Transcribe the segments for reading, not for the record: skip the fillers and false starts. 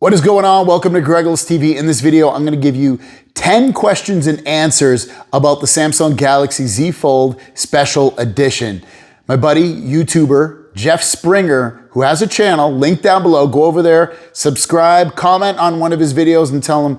What is going on? Welcome to Greggles TV. In this video, I'm going to give you 10 questions and answers about the Samsung Galaxy Z Fold Special Edition. My buddy, YouTuber Jeff Springer, who has a channel, link down below, go over there, subscribe, comment on one of his videos and tell him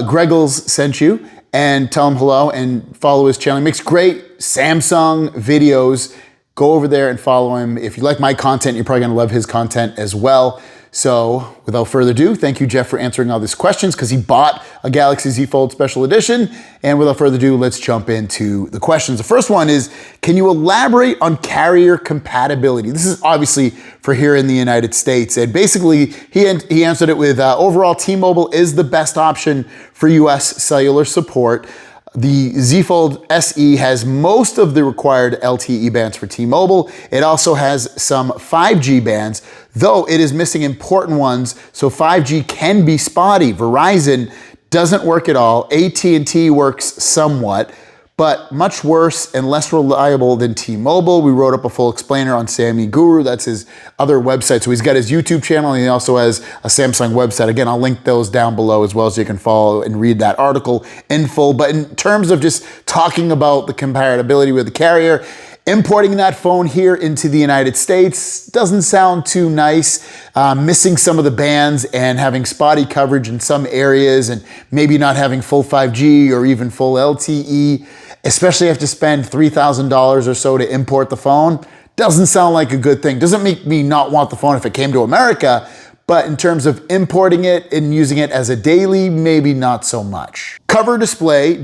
Greggles sent you and tell him hello and follow his channel. He makes great Samsung videos. Go over there and follow him. If you like my content, you're probably going to love his content as well. So without further ado, thank you, Jeff, for answering all these questions because he bought a Galaxy Z Fold Special Edition. And without further ado, let's jump into the questions. The first one is, can you elaborate on carrier compatibility? This is obviously for here in the United States. And basically, he answered it with, overall, T-Mobile is the best option for US cellular support. The Z Fold SE has most of the required LTE bands for T-Mobile. It also has some 5G bands, though it is missing important ones, so 5G can be spotty. Verizon doesn't work at all. AT&T works somewhat, but much worse and less reliable than T-Mobile. We wrote up a full explainer on Sammy Guru. That's his other website. So he's got his YouTube channel and he also has a Samsung website. Again, I'll link those down below as well so you can follow and read that article in full. But in terms of just talking about the compatibility with the carrier, importing that phone here into the United States doesn't sound too nice. Missing some of the bands and having spotty coverage in some areas and maybe not having full 5G or even full LTE, especially if you have to spend $3,000 or so to import the phone, doesn't sound like a good thing. Doesn't make me not want the phone if it came to America, but in terms of importing it and using it as a daily, maybe not so much. Cover display,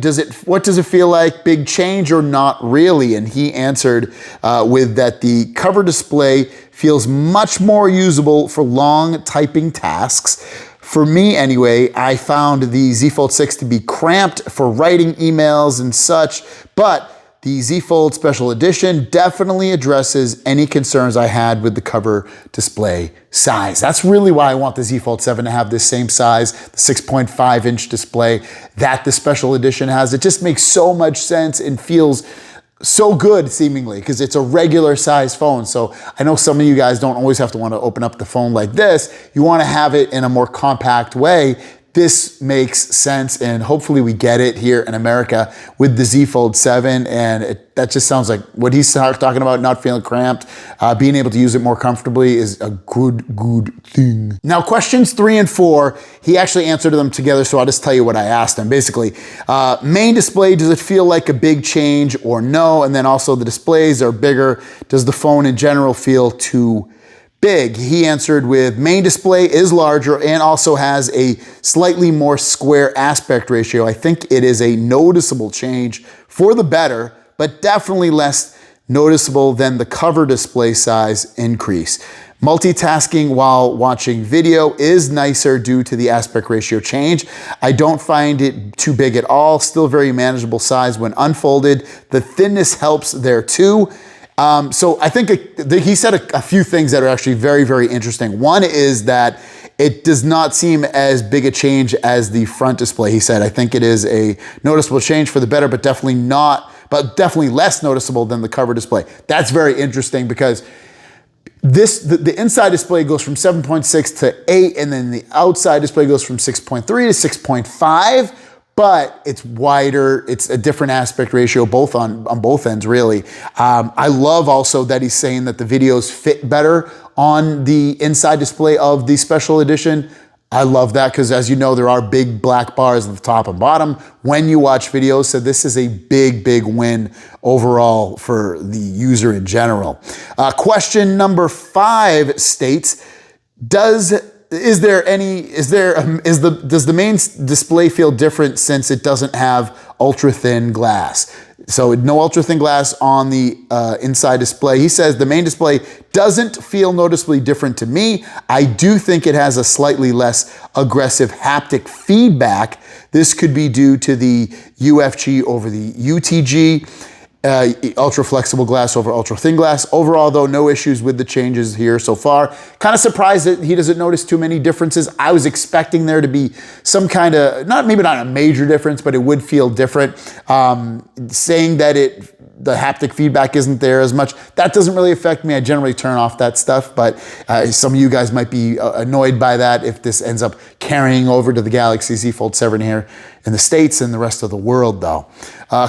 what does it feel like? Big change or not really? And he answered with that the cover display feels much more usable for long typing tasks. For me anyway, I found the Z Fold 6 to be cramped for writing emails and such, but the Z Fold Special Edition definitely addresses any concerns I had with the cover display size. That's really why I want the Z Fold 7 to have this same size, the 6.5-inch display that the Special Edition has. It just makes so much sense and feels so good seemingly because it's a regular size phone. So I know some of you guys don't always have to want to open up the phone like this. You want to have it in a more compact way. This makes sense, and hopefully we get it here in America with the Z Fold 7, and that just sounds like what he's talking about, not feeling cramped, being able to use it more comfortably is a good thing. Now, questions 3 and 4, he actually answered them together, so I'll just tell you what I asked him. Basically, main display, does it feel like a big change or no? And then also the displays are bigger. Does the phone in general feel too big? He answered with main display is larger and also has a slightly more square aspect ratio. I think it is a noticeable change for the better, but definitely less noticeable than the cover display size increase. Multitasking while watching video is nicer due to the aspect ratio change. I don't find it too big at all. Still very manageable size when unfolded. The thinness helps there too. So I think he said a few things that are actually very, very interesting. One is that it does not seem as big a change as the front display. He said, I think it is a noticeable change for the better, but definitely less noticeable than the cover display. That's very interesting because the inside display goes from 7.6 to 8, and then the outside display goes from 6.3 to 6.5. But it's wider, it's a different aspect ratio, both on both ends, really. I love also that he's saying that the videos fit better on the inside display of the Special Edition. I love that because, as you know, there are big black bars at the top and bottom when you watch videos. So this is a big win overall for the user in general. Question number 5 states, does the main display feel different since it doesn't have ultra thin glass? So no ultra thin glass on the inside display. He says the main display doesn't feel noticeably different to me. I do think it has a slightly less aggressive haptic feedback. This could be due to the UFG over the UTG. Ultra flexible glass over ultra thin glass. Overall, though, no issues with the changes here so far. Kind of surprised that he doesn't notice too many differences. I was expecting there to be some kind of, maybe not a major difference, but it would feel different. Saying that it the haptic feedback isn't there as much. That doesn't really affect me. I generally turn off that stuff, but some of you guys might be annoyed by that if this ends up carrying over to the Galaxy Z Fold 7 here in the States and the rest of the world though.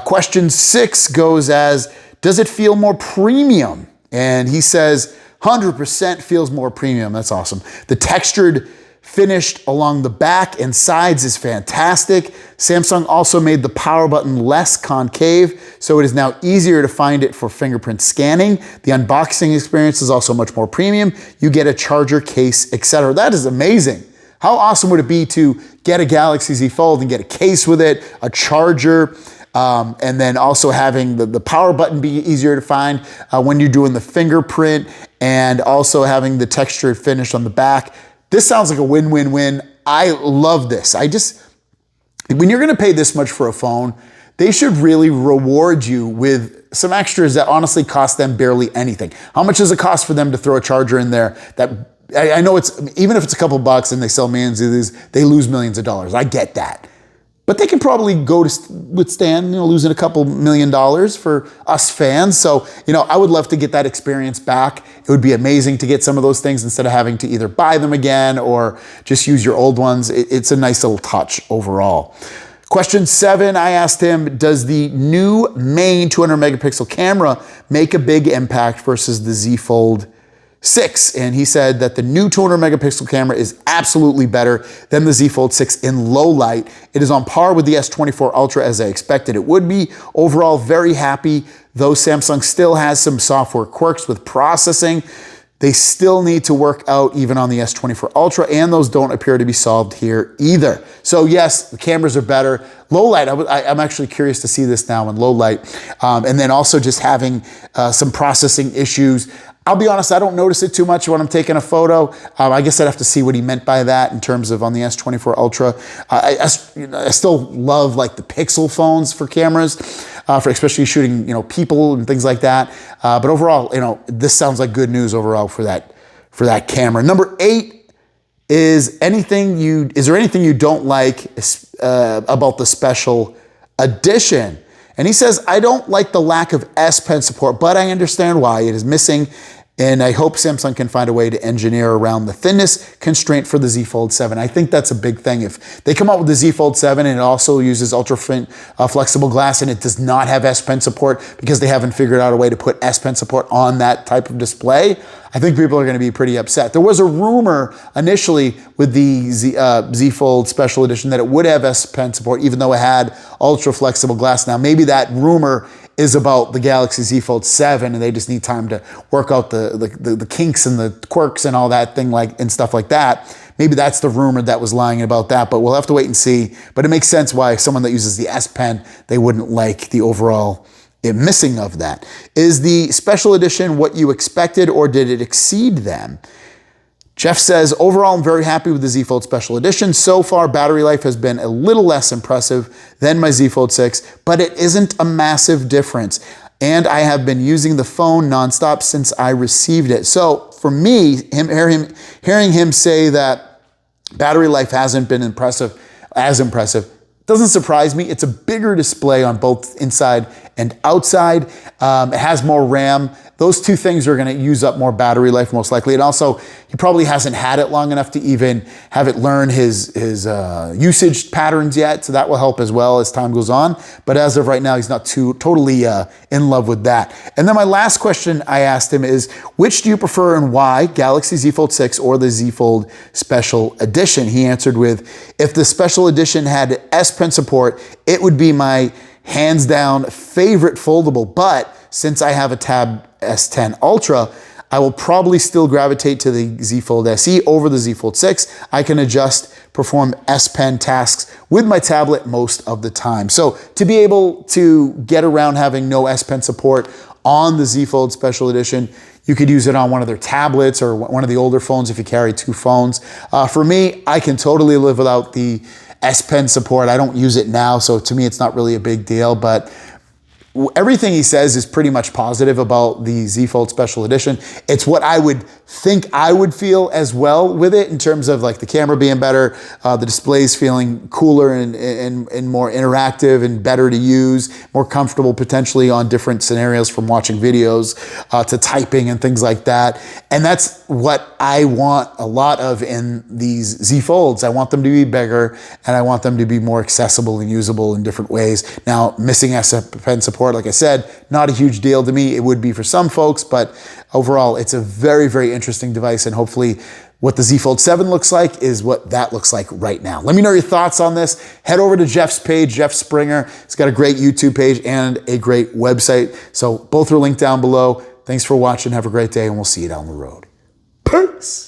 Question 6 goes as, does it feel more premium? And he says, 100% feels more premium. That's awesome. The textured finished along the back and sides is fantastic. Samsung also made the power button less concave, so it is now easier to find it for fingerprint scanning. The unboxing experience is also much more premium. You get a charger case, etc. That is amazing. How awesome would it be to get a Galaxy Z Fold and get a case with it, a charger, and then also having the power button be easier to find when you're doing the fingerprint, and also having the textured finish on the back. This sounds like a win-win-win. I love this. When you're gonna pay this much for a phone, they should really reward you with some extras that honestly cost them barely anything. How much does it cost for them to throw a charger in there that, I know it's, even if it's a couple bucks and they sell millions of these, they lose millions of dollars. I get that. But they can probably go to withstand, losing a couple $1 million for us fans. So, I would love to get that experience back. It would be amazing to get some of those things instead of having to either buy them again or just use your old ones. It's a nice little touch overall. Question 7, I asked him, does the new main 200 megapixel camera make a big impact versus the Z Fold 6? And he said that the new 200 megapixel camera is absolutely better than the Z Fold 6 in low light. It is on par with the S24 Ultra as I expected it would be. Overall, very happy, though Samsung still has some software quirks with processing. They still need to work out even on the S24 Ultra, and those don't appear to be solved here either. So yes, the cameras are better. Low light, I'm actually curious to see this now in low light. And then also just having some processing issues. I'll be honest, I don't notice it too much when I'm taking a photo. I guess I'd have to see what he meant by that in terms of on the S24 Ultra. I still love like the Pixel phones for cameras, for especially shooting people and things like that. But overall, this sounds like good news overall for that camera. Number 8 is there anything you don't like about the special edition? And he says, I don't like the lack of S Pen support, but I understand why it is missing. And I hope Samsung can find a way to engineer around the thinness constraint for the Z Fold 7. I think that's a big thing. If they come out with the Z Fold 7 and it also uses ultra flexible glass and it does not have S Pen support because they haven't figured out a way to put S Pen support on that type of display, I think people are going to be pretty upset. There was a rumor initially with the Z Fold Special Edition that it would have S Pen support even though it had ultra flexible glass. Now maybe that rumor is about the Galaxy Z Fold 7 and they just need time to work out the kinks and the quirks and all that thing and stuff like that. Maybe that's the rumor that was lying about that, but we'll have to wait and see. But it makes sense why someone that uses the S Pen, they wouldn't like the overall missing of that. Is the special edition what you expected or did it exceed them? Jeff says, overall, I'm very happy with the Z Fold Special Edition. So far, battery life has been a little less impressive than my Z Fold 6, but it isn't a massive difference. And I have been using the phone nonstop since I received it. So for me, hearing him say that battery life hasn't been as impressive, doesn't surprise me. It's a bigger display on both inside and outside. It has more RAM. Those two things are going to use up more battery life most likely. And also, he probably hasn't had it long enough to even have it learn his usage patterns yet. So that will help as well as time goes on. But as of right now, he's not totally in love with that. And then my last question I asked him is, which do you prefer and why, Galaxy Z Fold 6 or the Z Fold Special Edition? He answered with, if the Special Edition had S Pen support, it would be my hands down favorite foldable. But since I have a Tab S10 Ultra, I will probably still gravitate to the Z Fold SE over the Z Fold 6. I can perform S Pen tasks with my tablet most of the time. So to be able to get around having no S Pen support on the Z Fold Special Edition, you could use it on one of their tablets or one of the older phones if you carry two phones. For me, I can totally live without the S Pen support. I don't use it now, so to me, it's not really a big deal, but everything he says is pretty much positive about the Z Fold Special Edition. It's what I would think I would feel as well with it, in terms of like the camera being better, the displays feeling cooler and more interactive and better to use, more comfortable potentially on different scenarios, from watching videos to typing and things like that. And that's what I want a lot of in these Z Folds. I want them to be bigger, and I want them to be more accessible and usable in different ways. Now, missing S Pen support, like I said, not a huge deal to me. It would be for some folks, but overall, it's a very, very interesting device, and hopefully what the Z Fold 7 looks like is what that looks like right now. Let me know your thoughts on this. Head over to Jeff's page, Jeff Springer. He's got a great YouTube page and a great website. So both are linked down below. Thanks for watching. Have a great day, and we'll see you down the road. Peace.